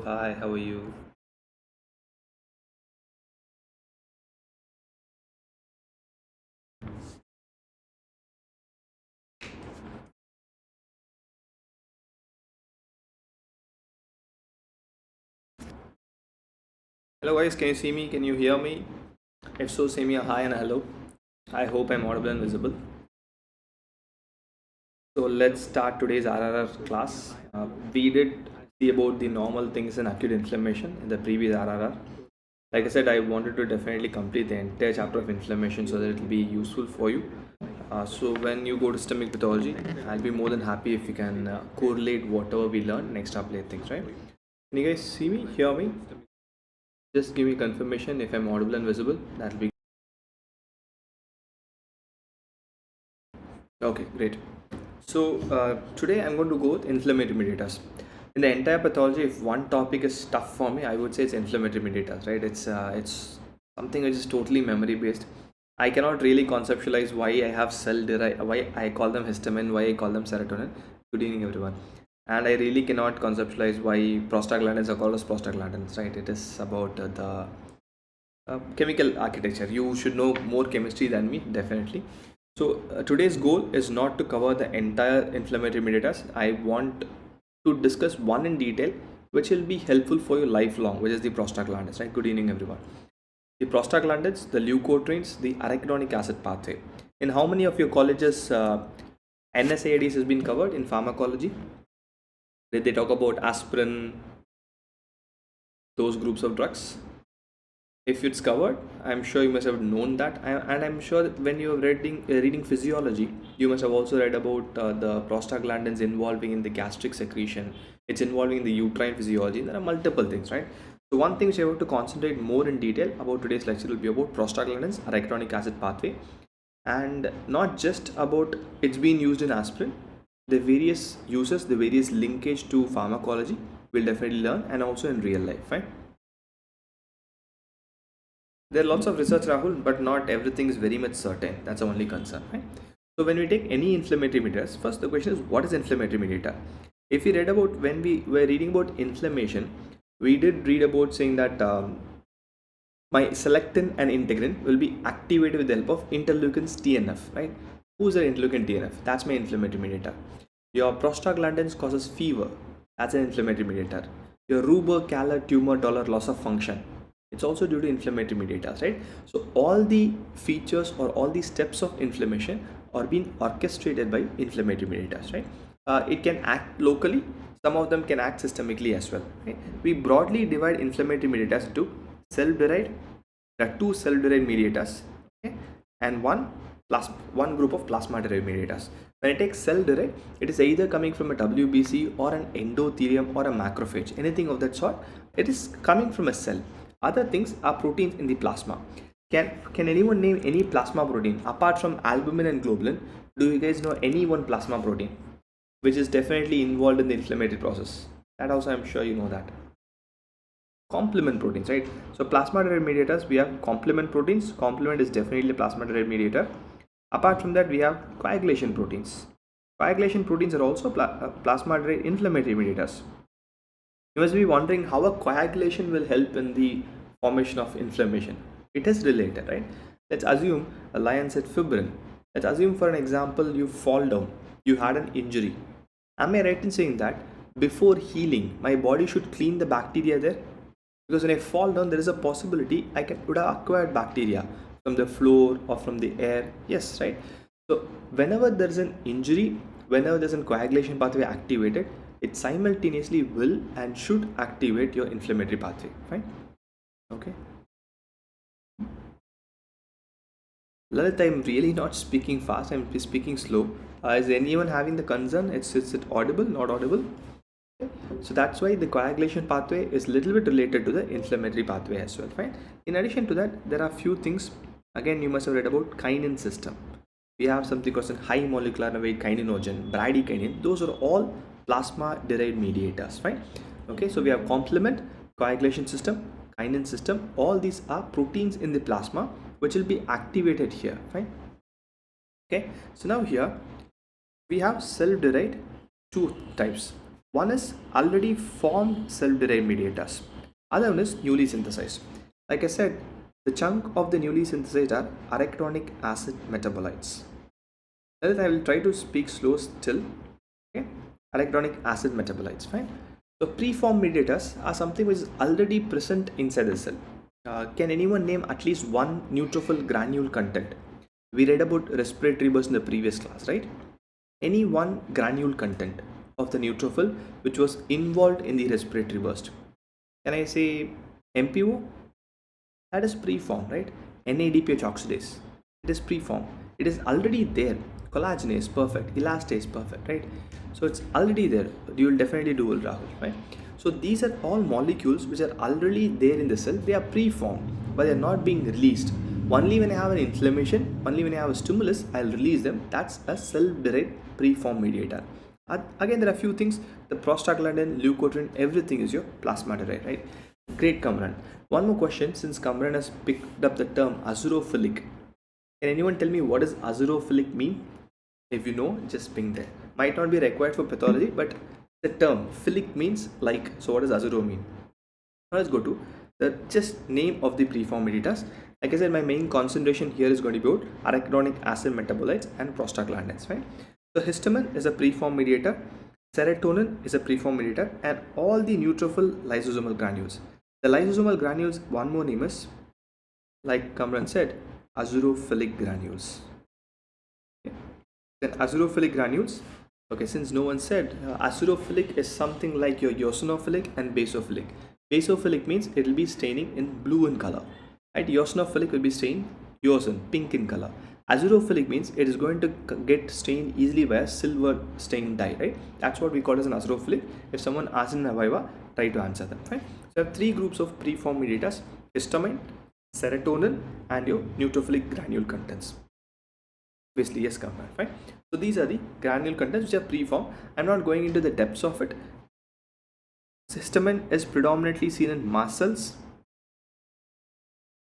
Hi, how are you? Hello, guys. Can you see me? Can you hear me? If so, say me a hi and a hello. I hope I'm audible and visible. So, let's start today's RRR class. We did see about the normal things in acute inflammation in the previous RRR. Like I said, I wanted to definitely complete the entire chapter of inflammation so that it will be useful for you. So, when you go to systemic pathology, I'll be more than happy if you can correlate whatever we learn and extrapolate things, right? Can you guys see me, hear me? Just give me confirmation if I'm audible and visible. That'll be okay. Great. So today I'm going to go with inflammatory mediators. In the entire pathology, if one topic is tough for me, I would say it's inflammatory mediators. Right? It's something which is totally memory based. I cannot really conceptualize why I have cell derived, why I call them histamine, why I call them serotonin. Good evening, everyone. And I really cannot conceptualize why prostaglandins are called as prostaglandins. Right? It is about the chemical architecture. You should know more chemistry than me, definitely. So today's goal is not to cover the entire inflammatory mediators. I want to discuss one in detail, which will be helpful for you lifelong, which is the prostaglandins. Right? Good evening, everyone. The prostaglandins, the leukotrienes, the arachidonic acid pathway. In how many of your colleges NSAIDs has been covered in pharmacology? Did they talk about aspirin, those groups of drugs? If it's covered, I'm sure you must have known that. And I'm sure that when you're reading physiology, you must have also read about the prostaglandins involving in the gastric secretion. It's involving in the uterine physiology. There are multiple things, right? So one thing which I want to concentrate more in detail about today's lecture will be about prostaglandins, arachidonic acid pathway, and not just about it's being used in aspirin. The various uses, the various linkage to pharmacology, we'll definitely learn, and also in real life, right? There are lots of research, Rahul, but not everything is very much certain. That's the only concern, right? So when we take any inflammatory mediators, first the question is what is inflammatory mediator? If we read about when we were reading about inflammation, we did read about saying that my selectin and integrin will be activated with the help of interleukins TNF, right? Who's the interleukin TNF? That's my inflammatory mediator. Your prostaglandins causes fever. That's an inflammatory mediator. Your ruber-Kaller tumor dollar loss of function. It's also due to inflammatory mediators, right? So all the features or all the steps of inflammation are being orchestrated by inflammatory mediators, right? It can act locally. Some of them can act systemically as well. Right? We broadly divide inflammatory mediators into cell-derived. There are two cell-derived mediators, okay? And one group of plasma-derived mediators. When I take cell-derived, it is either coming from a WBC or an endothelium or a macrophage, anything of that sort. It is coming from a cell. Other things are proteins in the plasma. Can anyone name any plasma protein apart from albumin and globulin? Do you guys know any one plasma protein which is definitely involved in the inflammatory process? That also I'm sure you know that. Complement proteins, right? So plasma derived mediators, we have complement proteins. Complement is definitely a plasma derived mediator. Apart from that, we have coagulation proteins. Coagulation proteins are also plasma derived inflammatory mediators. You must be wondering how a coagulation will help in the formation of inflammation. It is related, right? Let's assume a lion said fibrin. Let's assume for an example you fall down, you had an injury. Am I right in saying that before healing, my body should clean the bacteria there? Because when I fall down, there is a possibility I would have acquired bacteria from the floor or from the air. Yes, right? So whenever there is an injury, whenever there's a coagulation pathway activated, it simultaneously will and should activate your inflammatory pathway, right? Okay. Lalit, I'm really not speaking fast, I'm speaking slow. Is anyone having the concern? Is it audible, not audible? Okay. So that's why the coagulation pathway is a little bit related to the inflammatory pathway as well, right? In addition to that, there are few things. Again, you must have read about kinin system. We have something called high molecular weight kininogen, bradykinin. Those are all plasma derived mediators, right? Okay, so we have complement, coagulation system, kinin system. All these are proteins in the plasma which will be activated here, right? Okay, so now here we have cell derived two types, One is already formed self-derived mediators. Other one is newly synthesized. Like I said, the chunk of the newly synthesized are arachidonic acid metabolites. I will try to speak slow still. Okay, arachidonic acid metabolites. Fine. So preformed mediators are something which is already present inside the cell. Can anyone name at least one neutrophil granule content? We read about respiratory burst in the previous class, right? Any one granule content of the neutrophil which was involved in the respiratory burst. Can I say MPO? That is preformed, right? NADPH oxidase. It is preformed. It is already there. Collagenase, perfect. Elastase, perfect, right? So it's already there. You will definitely do it, Rahul, right? So these are all molecules which are already there in the cell. They are preformed, but they are not being released. Only when I have an inflammation, only when I have a stimulus, I'll release them. That's a self-derived preformed mediator. Again, there are a few things. The prostaglandin, leukotriene, everything is your plasma derived, right? Great, Kamran. One more question, since Kamran has picked up the term azurophilic. Can anyone tell me what does azurophilic mean? If you know, just ping there. Might not be required for pathology, but the term philic means like. So what does azuro mean? Now let's go to the just name of the preformed mediators. Like I said, my main concentration here is going to be about arachidonic acid metabolites and prostaglandins, right? So histamine is a preformed mediator, serotonin is a preformed mediator, and all the neutrophil lysosomal granules. The lysosomal granules, one more name is, like Kamran said, azurophilic granules. Okay. Then azurophilic granules. Okay, since no one said, azurophilic is something like your eosinophilic and basophilic. Basophilic means it will be staining in blue in color, right? Eosinophilic will be stained eosin, pink in color. Azurophilic means it is going to get stained easily by a silver stained dye, right? That's what we call as an azurophilic. If someone asks in a viva, try to answer them, right? So I have three groups of preformed mediators: histamine, serotonin, and your neutrophilic granule contents. Basically, yes, come back, right? So these are the granule contents which are preformed. I'm not going into the depths of it. Histamine is predominantly seen in mast cells.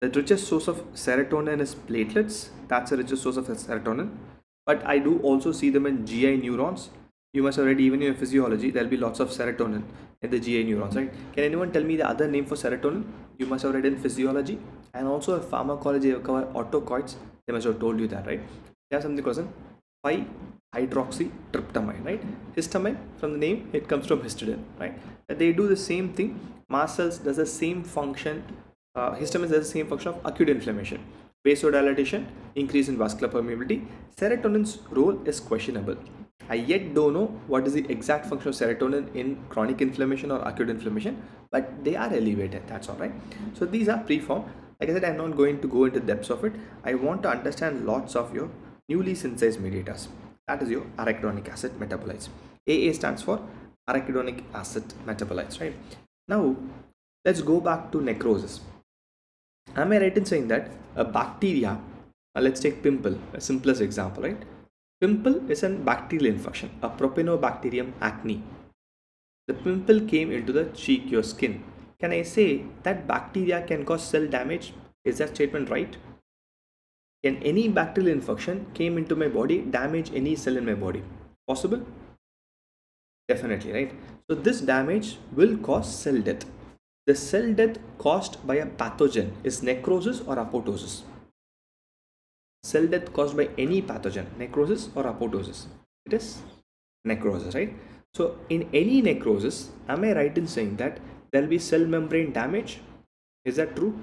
The richest source of serotonin is platelets. That's the richest source of serotonin. But I do also see them in GI neurons. You must have read, even in your physiology, there'll be lots of serotonin in the GI neurons, right? Can anyone tell me the other name for serotonin? You must have read in physiology. And also in pharmacology, you cover autocoids. They must have told you that, right? You have something called 5-hydroxytryptamine, right? Histamine, from the name, it comes from histidine, right? They do the same thing. Mast cells does the same function. Histamine does the same function of acute inflammation. Vasodilatation, increase in vascular permeability. Serotonin's role is questionable. I yet don't know what is the exact function of serotonin in chronic inflammation or acute inflammation, but they are elevated. That's all right. So these are preformed. Like I said, I'm not going to go into depths of it. I want to understand lots of your newly synthesized mediators. That is your arachidonic acid metabolites. AA stands for arachidonic acid metabolites, right? Now let's go back to necrosis. Am I right in saying that a bacteria, let's take pimple, a simplest example, right? Pimple is a bacterial infection, a Propionibacterium acne. The pimple came into the cheek, your skin. Can I say that bacteria can cause cell damage? Is that statement right? Can any bacterial infection came into my body damage any cell in my body? Possible? Definitely, right? So this damage will cause cell death. The cell death caused by a pathogen is necrosis or apoptosis. Cell death caused by any pathogen, necrosis or apoptosis? It is necrosis, right? So in any necrosis, am I right in saying that there will be cell membrane damage? Is that true?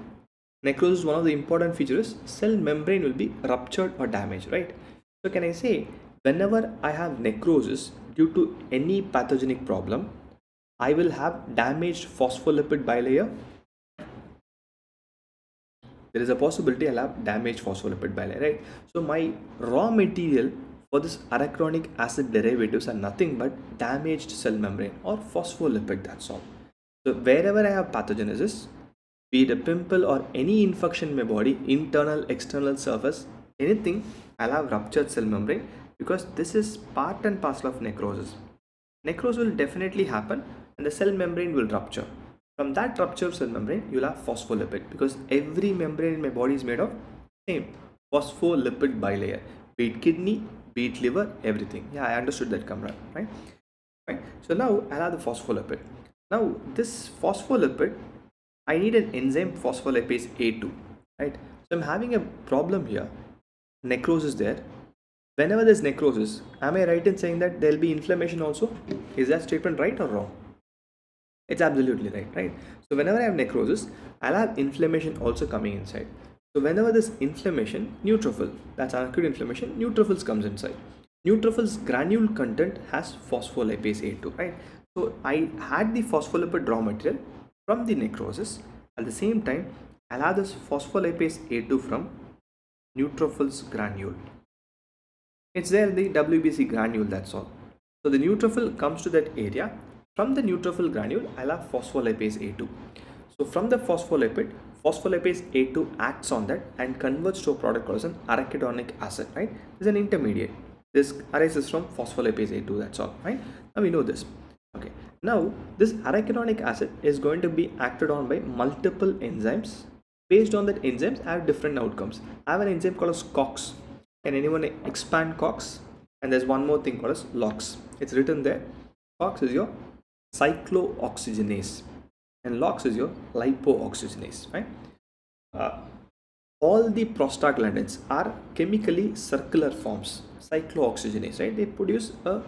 Necrosis, one of the important features, cell membrane will be ruptured or damaged, right? So can I say whenever I have necrosis due to any pathogenic problem, I will have damaged phospholipid bilayer? There is a possibility I'll have damaged phospholipid bilayer, right? So my raw material for this arachidonic acid derivatives are nothing but damaged cell membrane or phospholipid, that's all. So wherever I have pathogenesis, be it a pimple or any infection in my body, internal, external surface, anything, I'll have ruptured cell membrane because this is part and parcel of necrosis. Necrosis will definitely happen and the cell membrane will rupture. From that ruptured cell membrane, you'll have phospholipid because every membrane in my body is made of same phospholipid bilayer. Be it kidney, be it liver, everything. Yeah, I understood that, Kamran, right? right? So now I'll have the phospholipid. Now this phospholipid, I need an enzyme phospholipase A2, right? So I'm having a problem here, necrosis there. Whenever there's necrosis, am I right in saying that there'll be inflammation also? Is that statement right or wrong? It's absolutely right, right? So whenever I have necrosis, I'll have inflammation also coming inside. So whenever this inflammation, neutrophil, that's acute inflammation, neutrophils comes inside. Neutrophils granule content has phospholipase A2, right? So I had the phospholipid raw material from the necrosis. At the same time, I'll have this phospholipase A2 from neutrophils granule. It's there in the WBC granule, that's all. So the neutrophil comes to that area. From the neutrophil granule, I'll have phospholipase A2. So from the phospholipid, phospholipase A2 acts on that and converts to a product called as an arachidonic acid, right? It's an intermediate. This arises from phospholipase A2, that's all, right? Now we know this. Okay. Now this arachidonic acid is going to be acted on by multiple enzymes. Based on that enzymes, I have different outcomes. I have an enzyme called as COX. Can anyone expand COX? And there's one more thing called as LOX. It's written there. COX is your cyclooxygenase and LOX is your lipooxygenase, right? All the prostaglandins are chemically circular forms. Cyclooxygenase, right? They produce a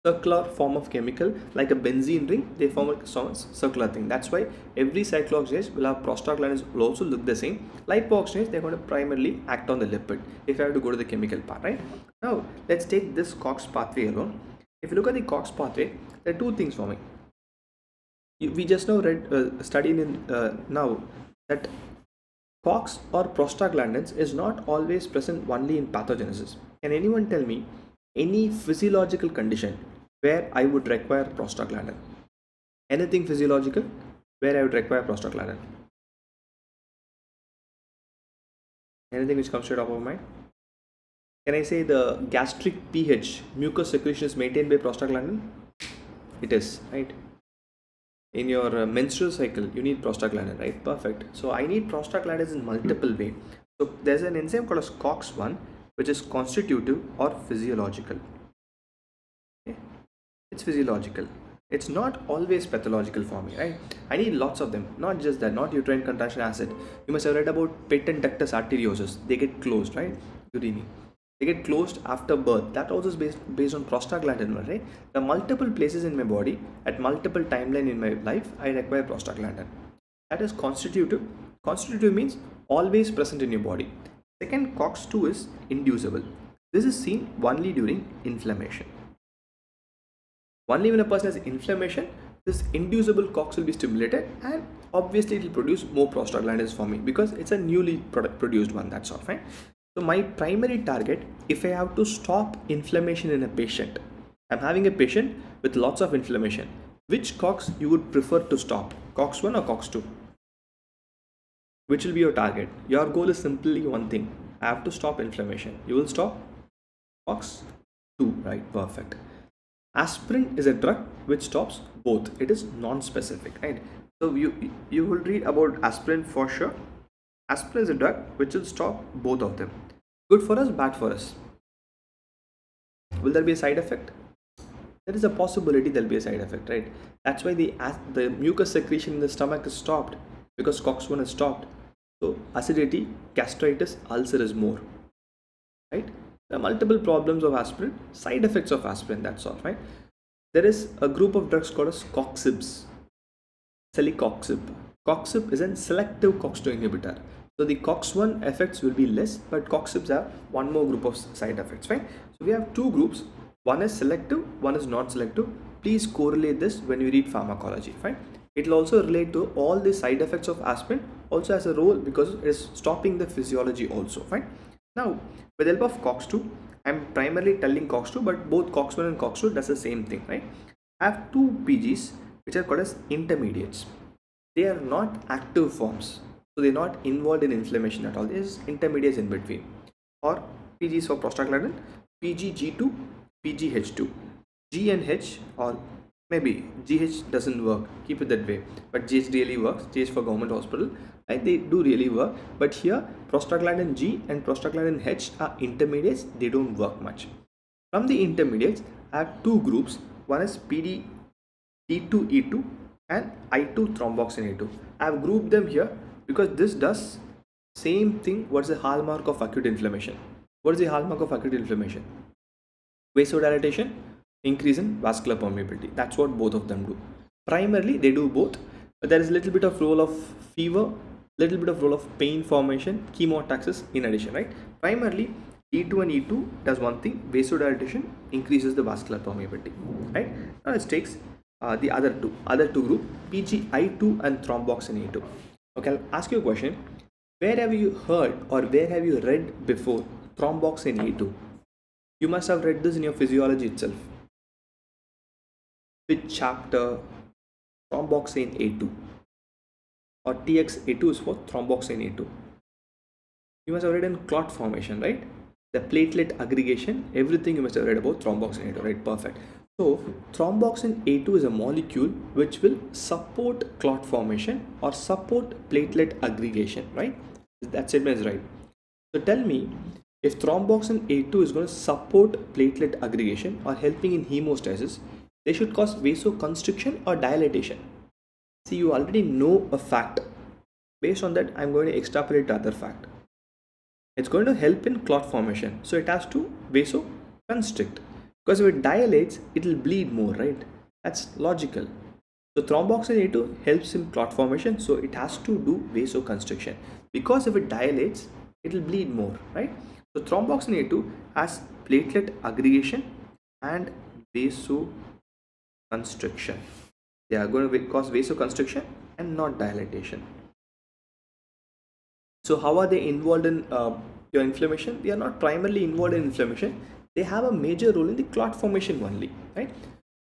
circular form of chemical like a benzene ring. They form a circular thing. That's why every cyclooxygenase will have prostaglandins will also look the same. Lipooxygenase, they're going to primarily act on the lipid if I have to go to the chemical part, right? Now let's take this COX pathway alone. If you look at the COX pathway, there are two things for me. We just now studied in now that COX or prostaglandins is not always present only in pathogenesis. Can anyone tell me any physiological condition where I would require prostaglandin? Anything physiological where I would require prostaglandin? Anything which comes to the top of mind? Can I say the gastric pH, mucus secretion is maintained by prostaglandin? It is, right? In your menstrual cycle, you need prostaglandin, right? Perfect. So I need prostaglandins in multiple ways. So there's an enzyme called as COX-1, which is constitutive or physiological. Okay? It's physiological. It's not always pathological for me, right? I need lots of them. Not just that, not uterine contraction acid. You must have read about patent ductus arteriosus. They get closed, right? Urine. They get closed after birth. That also is based on prostaglandin, right? There are multiple places in my body at multiple timeline in my life I require prostaglandin. That is constitutive. Constitutive means always present in your body. Second, COX-2 is inducible. This is seen only during inflammation. Only when a person has inflammation, this inducible COX will be stimulated and obviously it will produce more prostaglandins for me because it's a newly produced one, that's all, fine. So my primary target, if I have to stop inflammation in a patient, I'm having a patient with lots of inflammation, which COX you would prefer to stop? COX-1 or COX-2? Which will be your target? Your goal is simply one thing. I have to stop inflammation. You will stop COX-2, right? Perfect. Aspirin is a drug which stops both. It is non-specific, right? So you will read about aspirin for sure. Aspirin is a drug which will stop both of them. Good for us, bad for us. Will there be a side effect? There is a possibility there will be a side effect, right? That's why the mucus secretion in the stomach is stopped because COX-1 is stopped. So acidity, gastritis, ulcer is more, right? There are multiple problems of aspirin, side effects of aspirin, that's all, right? There is a group of drugs called as coxibs. Celecoxib. Coxib is a selective COX-2 inhibitor. So the COX-1 effects will be less, but coxibs have one more group of side effects, right? So we have two groups. One is selective, one is not selective. Please correlate this when you read pharmacology, fine? It will also relate to all the side effects of aspirin, also has a role because it is stopping the physiology also, fine? Now, with the help of COX-2, I'm primarily telling COX-2, but both COX-1 and COX-2 does the same thing, right? I have two PGs which are called as intermediates. They are not active forms, so they're not involved in inflammation at all. There's intermediates in between. Or PGs for prostaglandin, PGG2, PGH2. G and H, or maybe GH doesn't work, keep it that way, but GH really works. GH for government hospital, right? They do really work, but here prostaglandin G and prostaglandin H are intermediates. They don't work much. From the intermediates, I have two groups. one is PD T2E2 and I2 thromboxane A2. I have grouped them here because this does same thing. What's the hallmark of acute inflammation? What is the hallmark of acute inflammation? Vasodilatation, increase in vascular permeability. That's what both of them do. Primarily they do both, but there is a little bit of role of fever, little bit of role of pain formation, chemotaxis in addition, right? Primarily E2 and E2 does one thing: vasodilatation, increases the vascular permeability, right? Now let's take the other two group, PGI2 and thromboxane A2. Okay, I'll ask you a question. Where have you heard or where have you read before thromboxane A2? You must have read this in your physiology itself. Which chapter? Thromboxane A2 or TXA2 is for thromboxane A2. You must have read in clot formation, right? The platelet aggregation, everything you must have read about thromboxane A2, right? Perfect. So thromboxane A2 is a molecule which will support clot formation or support platelet aggregation, right? That statement is right. So tell me, if thromboxane A2 is going to support platelet aggregation or helping in hemostasis, they should cause vasoconstriction or dilatation. See, you already know a fact. Based on that, I'm going to extrapolate the other fact. It's going to help in clot formation, so it has to vasoconstrict. Because if it dilates, it will bleed more, right? That's logical. So thromboxane A2 helps in clot formation, so it has to do vasoconstriction. Because if it dilates, it will bleed more, right? So thromboxane A2 has platelet aggregation and vasoconstriction. They are going to cause vasoconstriction and not dilatation. So how are they involved in your inflammation? They are not primarily involved in inflammation. They have a major role in the clot formation only, right?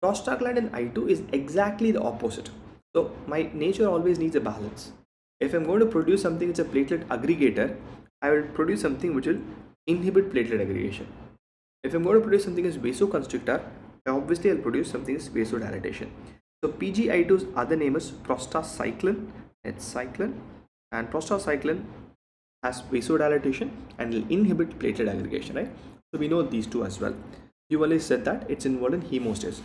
Prostaglandin I2 is exactly the opposite. So my nature always needs a balance. If I'm going to produce something which is a platelet aggregator, I will produce something which will inhibit platelet aggregation. If I'm going to produce something as vasoconstrictor, obviously I'll produce something as vasodilatation. So PGI2's other name is prostacyclin. It's cyclin, and prostacyclin has vasodilatation and will inhibit platelet aggregation, right? So we know these two as well. You only said that it's involved in hemostasis.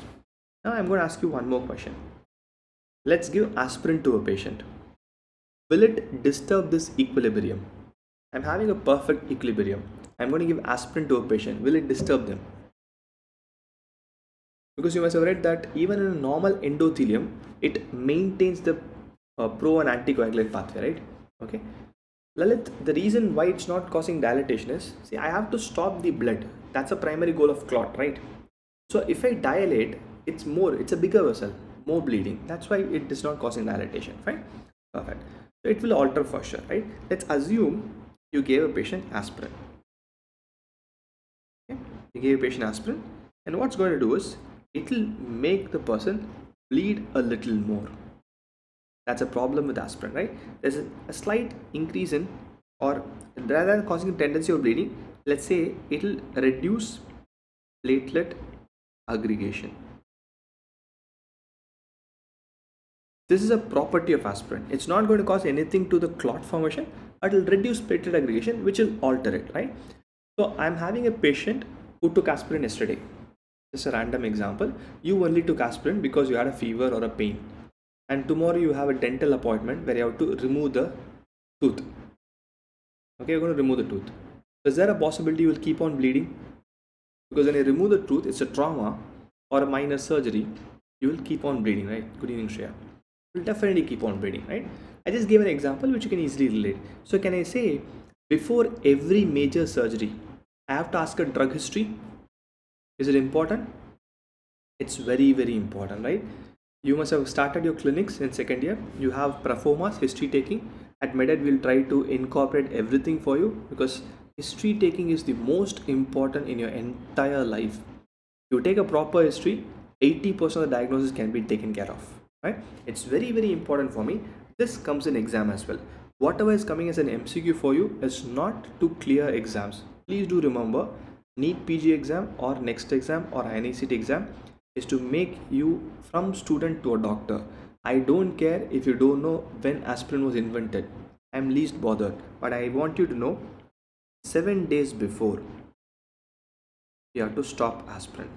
Now I'm going to ask you one more question. Let's give aspirin to a patient. Will it disturb this equilibrium? I'm having a perfect equilibrium. I'm going to give aspirin to a patient. Will it disturb them? Because you must have read that even in a normal endothelium, it maintains the pro and anticoagulant pathway, right? Okay. Lalit, the reason why it's not causing dilatation is, see, I have to stop the blood. That's a primary goal of clot, right? So if I dilate, it's a bigger vessel, more bleeding. That's why it is not causing dilatation, fine? Perfect. So it will alter for sure, right? Let's assume you gave a patient aspirin. Okay? You gave a patient aspirin, and what's going to do is, it will make the person bleed a little more. That's a problem with aspirin, right? There's a slight increase in, or rather than causing a tendency of bleeding, let's say it will reduce platelet aggregation. This is a property of aspirin. It's not going to cause anything to the clot formation, but it will reduce platelet aggregation, which will alter it, right? So I'm having a patient who took aspirin yesterday. Just a random example. You only took aspirin because you had a fever or a pain, and tomorrow you have a dental appointment where you have to remove the tooth. Okay, you're going to remove the tooth. Is there a possibility you will keep on bleeding? Because when you remove the tooth, it's a trauma or a minor surgery, you will keep on bleeding, right? Good evening, Shreya. You will definitely keep on bleeding, right? I just gave an example which you can easily relate. So can I say, before every major surgery, I have to ask a drug history? Is it important? It's very, very important, right? You must have started your clinics in second year. You have performance, history taking. At MedEd, we'll try to incorporate everything for you because history taking is the most important in your entire life. You take a proper history, 80% of the diagnosis can be taken care of, right? It's very, very important for me. This comes in exam as well. Whatever is coming as an MCQ for you is not to clear exams. Please do remember, NEET PG exam or next exam or INACT exam is to make you from student to a doctor. I don't care if you don't know when aspirin was invented. I'm least bothered, but I want you to know 7 days before you have to stop aspirin.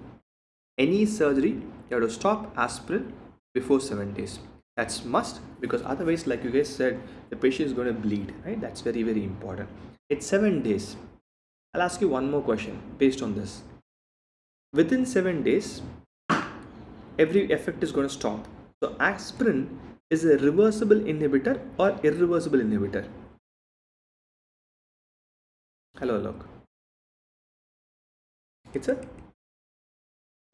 Any surgery, you You have to stop aspirin before 7 days. That's must, because otherwise, like you guys said, the patient is going to bleed, right? That's very, very important. It's 7 days. I'll ask you one more question based on this. Within 7 days, every effect is going to stop. So aspirin is a reversible inhibitor or irreversible inhibitor? Hello, look. It's a,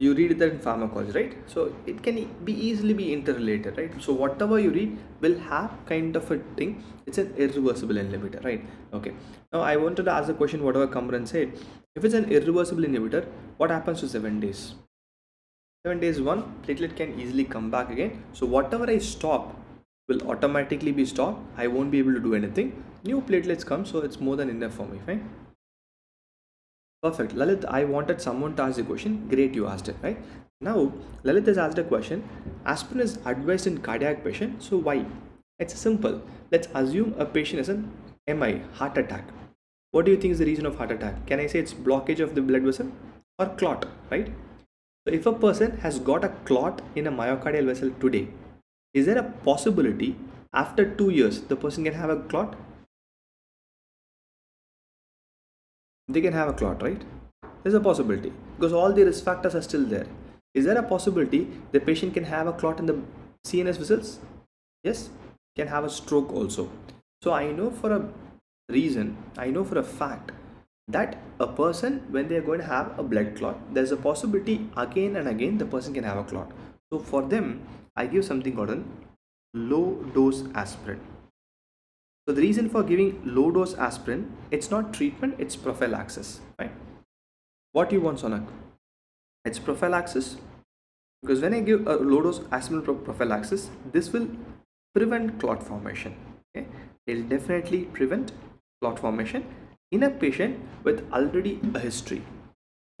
you read that in pharmacology, right? So it can be easily be interrelated, right? So whatever you read will have kind of a thing. It's an irreversible inhibitor, right? Okay. Now I wanted to ask the question, whatever Kamran said. If it's an irreversible inhibitor, what happens to 7 days? 7 days, one platelet can easily come back again. So whatever I stop will automatically be stopped. I won't be able to do anything. New platelets come, so it's more than enough for me, fine? Perfect. Lalit, I wanted someone to ask the question. Great, you asked it, right? Now, Lalit has asked a question. Aspirin is advised in cardiac patient, so why? It's simple. Let's assume a patient is an MI, heart attack. What do you think is the reason of heart attack? Can I say it's blockage of the blood vessel or clot, right? So if a person has got a clot in a myocardial vessel today, is there a possibility after 2 years the person can have a clot? They can have a clot, right? There's a possibility because all the risk factors are still there. Is there a possibility the patient can have a clot in the CNS vessels? Yes, can have a stroke also. So I know for a reason, I know for a fact that a person, when they are going to have a blood clot, there's a possibility again and again the person can have a clot. So for them, I give something called a low dose aspirin. So the reason for giving low dose aspirin, it's not treatment, it's prophylaxis, right? What you want, Sonak? It's prophylaxis, because when I give a low dose aspirin prophylaxis, this will prevent clot formation. Okay, it will definitely prevent clot formation in a patient with already a history.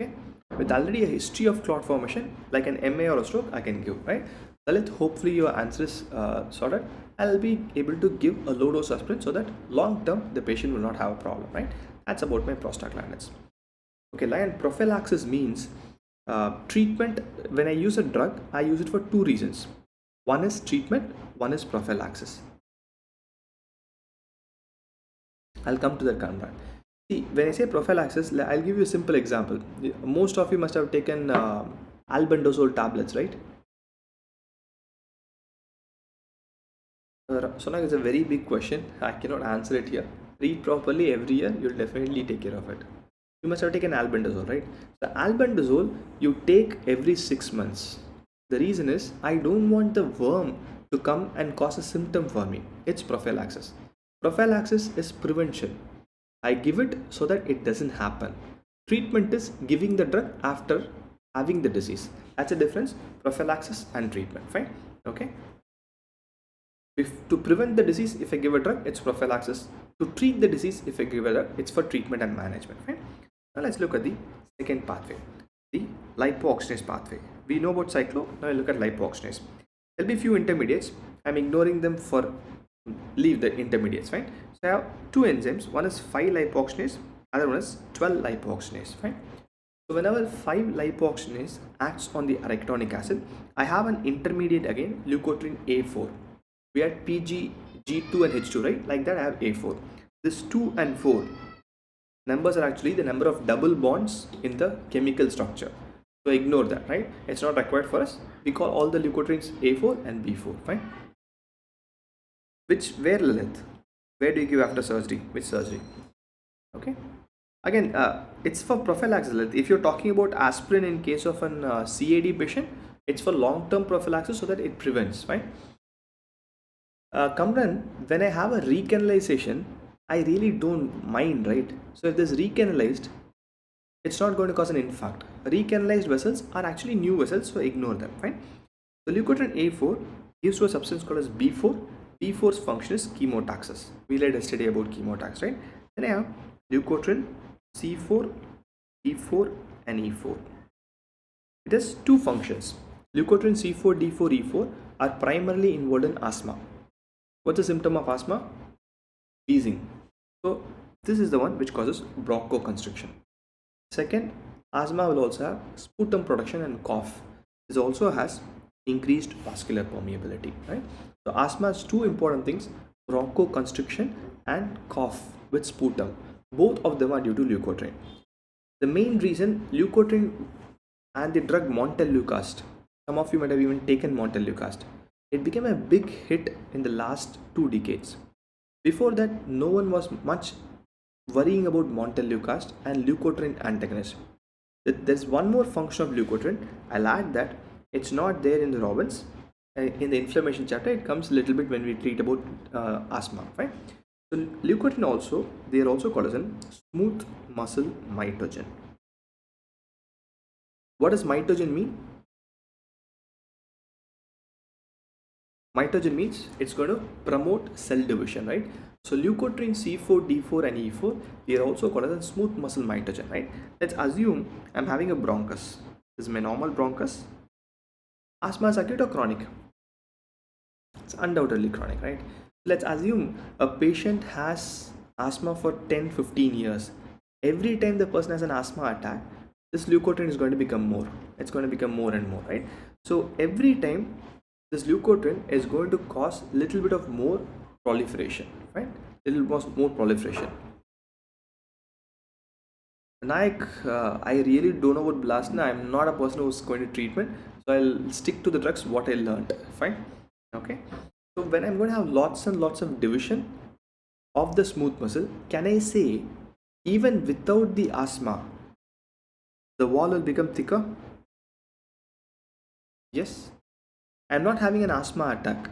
Okay, with already a history of clot formation, like an MA or a stroke, I can give, right? Lalit, hopefully your answer is sorted. I'll be able to give a low dose aspirin so that long term the patient will not have a problem, right? That's about my prostaglandins. Okay, Lion, prophylaxis means treatment. When I use a drug, I use it for two reasons. One is treatment, one is prophylaxis. I'll come to that, Kamran. See, when I say prophylaxis, I'll give you a simple example. Most of you must have taken albendazole tablets, right? Sonak, it's a very big question. I cannot answer it here. Read properly every year, you'll definitely take care of it. You must have taken albendazole, right? The albendazole you take every 6 months. The reason is I don't want the worm to come and cause a symptom for me. It's prophylaxis. Prophylaxis is prevention. I give it so that it doesn't happen. Treatment is giving the drug after having the disease. That's a difference. Prophylaxis and treatment. Fine. Okay. To prevent the disease, if I give a drug, it's prophylaxis. To treat the disease, if I give a drug, it's for treatment and management. Fine. Now let's look at the second pathway, the lipoxygenase pathway. We know about cyclo. Now I look at lipoxygenase. There'll be few intermediates. I'm ignoring them for leave the intermediates. Fine. So I have two enzymes. One is 5-lipoxygenase, other one is 12-lipoxygenase. Fine. So whenever 5-lipoxygenase acts on the arachidonic acid, I have an intermediate again, leukotriene A4. We had PG, G2 and H2, right? Like that I have A4. This 2 and 4 numbers are actually the number of double bonds in the chemical structure. So ignore that, right? It's not required for us. We call all the leukotrienes A4 and B4, fine? Where Lilith? Where do you give after surgery? Which surgery? Okay. Again, it's for prophylaxis. Lilith. If you're talking about aspirin in case of an CAD patient, it's for long-term prophylaxis so that it prevents, right? Kamran, when I have a recanalization, I really don't mind, right? So if this recanalized, it's not going to cause an infarct. Recanalized vessels are actually new vessels, so ignore them, fine? So leukotriene A4 gives to a substance called as B4. B4's function is chemotaxis. We read yesterday about chemotax, right? Then I have leukotriene C4, E4 and E4. It has two functions. Leukotriene C4, D4, E4 are primarily involved in asthma. What's the symptom of asthma? Wheezing. So this is the one which causes bronchoconstriction. Second, asthma will also have sputum production and cough. This also has increased vascular permeability, right? So asthma has two important things: bronchoconstriction and cough with sputum. Both of them are due to leukotriene. The main reason, leukotriene and the drug montelukast. Some of you might have even taken montelukast. It became a big hit in the last 2 decades. Before that, no one was much worrying about montelukast and leukotriene antagonist. There's one more function of leukotriene. I'll add that it's not there in the Robbins. In the inflammation chapter, it comes a little bit when we treat about asthma, right? So leukotriene also, they are also called as a smooth muscle mitogen. What does mitogen mean? Mitogen means it's going to promote cell division, right? So leukotriene C4, D4 and E4, they are also called as a smooth muscle mitogen, right? Let's assume I'm having a bronchus. This is my normal bronchus. Asthma is acute or chronic? It's undoubtedly chronic, right? Let's assume a patient has asthma for 10-15 years. Every time the person has an asthma attack, this leukotriene is going to become more. It's going to become more and more, right? So every time this leukotriene is going to cause little bit of more proliferation, right? Little more proliferation. Nayak, I really don't know about Blasna. I'm not a person who's going to treatment, so I'll stick to the drugs what I learned. Fine, okay. So when I'm going to have lots and lots of division of the smooth muscle, can I say even without the asthma, the wall will become thicker? Yes. I'm not having an asthma attack,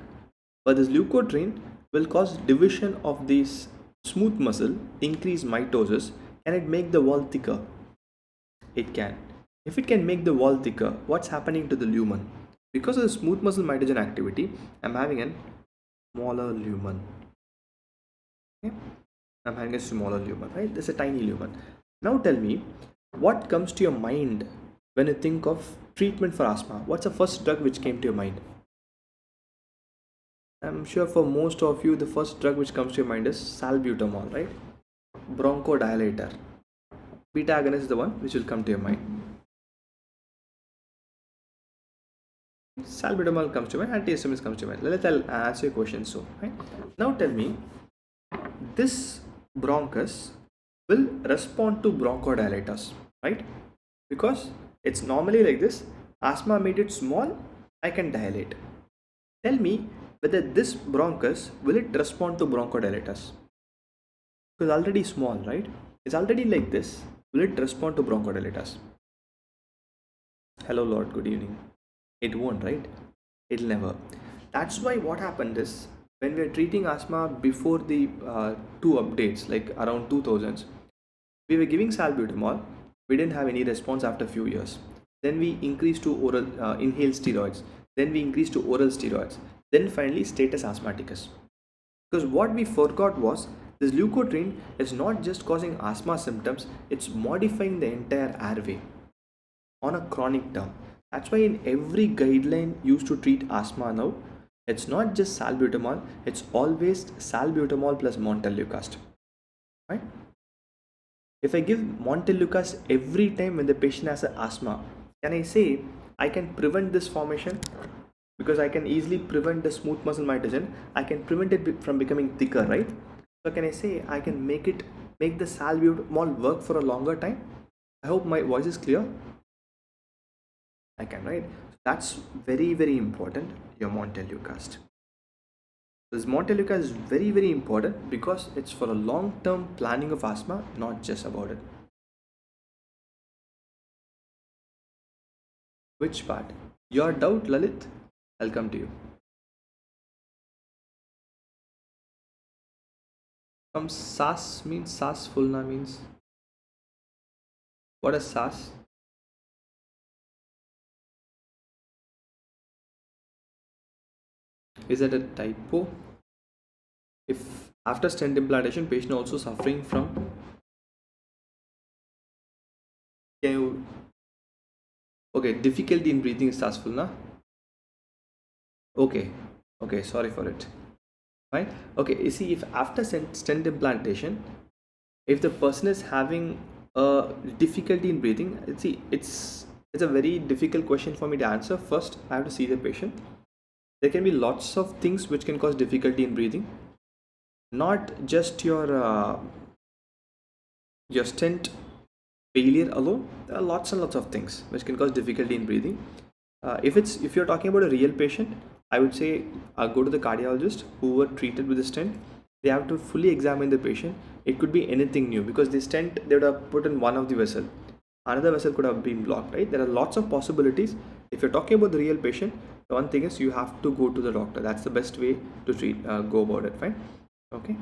but this leukotriene will cause division of this smooth muscle, increase mitosis. Can it make the wall thicker? It can. If it can make the wall thicker, what's happening to the lumen? Because of the smooth muscle mitogen activity, I'm having a smaller lumen. Okay? I'm having a smaller lumen, right? This is a tiny lumen. Now tell me, what comes to your mind when you think of treatment for asthma? What's the first drug which came to your mind? I'm sure for most of you, the first drug which comes to your mind is salbutamol, right? Bronchodilator. Beta agonist is the one which will come to your mind. Salbutamol comes to mind, antihistamines comes to mind. I'll answer your question soon, right? Now tell me, this bronchus will respond to bronchodilators, right? Because it's normally like this. Asthma made it small, I can dilate. Tell me whether this bronchus will it respond to bronchodilators? Because already small, right? It's already like this. Will it respond to bronchodilators? Hello Lord, good evening. It won't, right? It'll never. That's why what happened is, when we were treating asthma before the two updates, like around 2000s, we were giving salbutamol. We didn't have any response after a few years. Then we increased to oral inhaled steroids. Then we increased to oral steroids. Then finally status asthmaticus. Because what we forgot was, this leukotriene is not just causing asthma symptoms, it's modifying the entire airway on a chronic term. That's why in every guideline used to treat asthma now, it's not just salbutamol, it's always salbutamol plus montelukast, right? If I give montelukast every time when the patient has an asthma, can I say I can prevent this formation? Because I can easily prevent the smooth muscle mitogen, I can prevent it from becoming thicker, right? So can I say I can make the salbutamol work for a longer time? I hope my voice is clear. I can, right? That's very, very important, your montelukast. This montelukast is very, very important because it's for a long-term planning of asthma, not just about it. Which part? Your doubt, Lalit? I'll come to you. SAS means SAS Fulna means. What is SAS? Is that a typo? If after stent implantation, patient also suffering from, can you, okay, difficulty in breathing is SAS Fulna. Okay, sorry for it. Fine. Okay, you see, if after stent implantation, if the person is having a difficulty in breathing, see, it's It's a very difficult question for me to answer. First, I have to see the patient. There can be lots of things which can cause difficulty in breathing, not just your stent failure alone. There are lots and lots of things which can cause difficulty in breathing. If you're talking about a real patient, I would say go to the cardiologist who were treated with a stent. They have to fully examine the patient. It could be anything new, because the stent they would have put in one of the vessel, another vessel could have been blocked, right? There are lots of possibilities. If you're talking about the real patient, the one thing is you have to go to the doctor. That's the best way to go about it. Fine. Okay,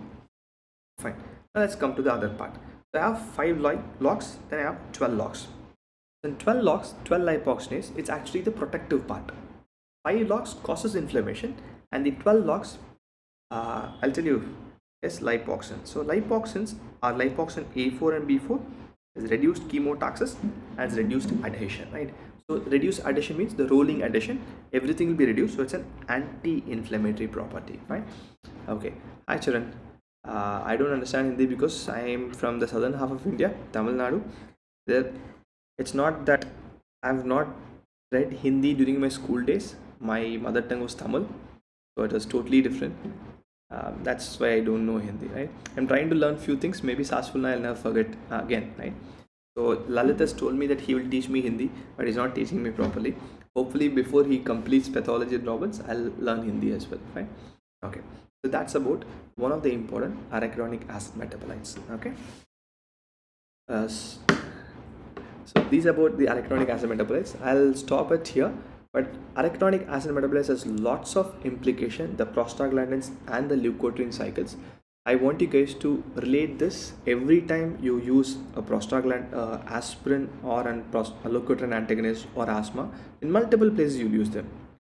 fine. Now let's come to the other part. So I have 5 locks, then I have 12 locks. Then 12 locks, 12 lipoxygenase, it's actually the protective part. 5 locks causes inflammation, and the 12 locks, I'll tell you, is lipoxin. So lipoxins are lipoxin A4 and B4, is reduced chemotaxis and reduced adhesion, right? So reduced adhesion means the rolling adhesion, everything will be reduced, so it's an anti-inflammatory property, right? Okay. Hi Charan. I don't understand Hindi because I am from the southern half of India, Tamil Nadu. There, it's not that I have not read Hindi during my school days. My mother tongue was Tamil, so it was totally different. That's why I don't know Hindi, right? I'm trying to learn few things. Maybe Sasfulna I'll never forget again, right? So Lalit has told me that he will teach me Hindi, but he's not teaching me properly. Hopefully, before he completes Pathology at Robbins, I'll learn Hindi as well, right? Okay. So that's about one of the important arachidonic acid metabolites. Okay. So these are about the arachidonic acid metabolites. I'll stop it here. But arachidonic acid metabolites has lots of implication, the prostaglandins and the leukotriene cycles. I want you guys to relate this every time you use a aspirin or a leukotriene antagonist or asthma. In multiple places you'll use them.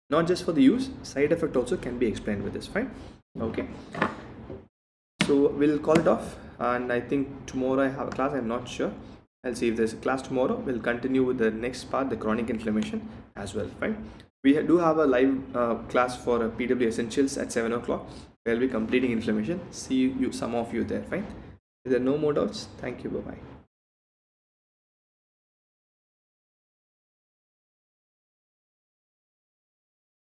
Not just for the use, side effect also can be explained with this, fine? Okay. So we'll call it off, and I think tomorrow I have a class, I'm not sure. I'll see if there's a class tomorrow. We'll continue with the next part, the chronic inflammation as well, fine? We do have a live class for PW Essentials at 7 o'clock. We'll be completing inflammation. See you, some of you there, fine? If there are no more doubts, thank you, bye-bye.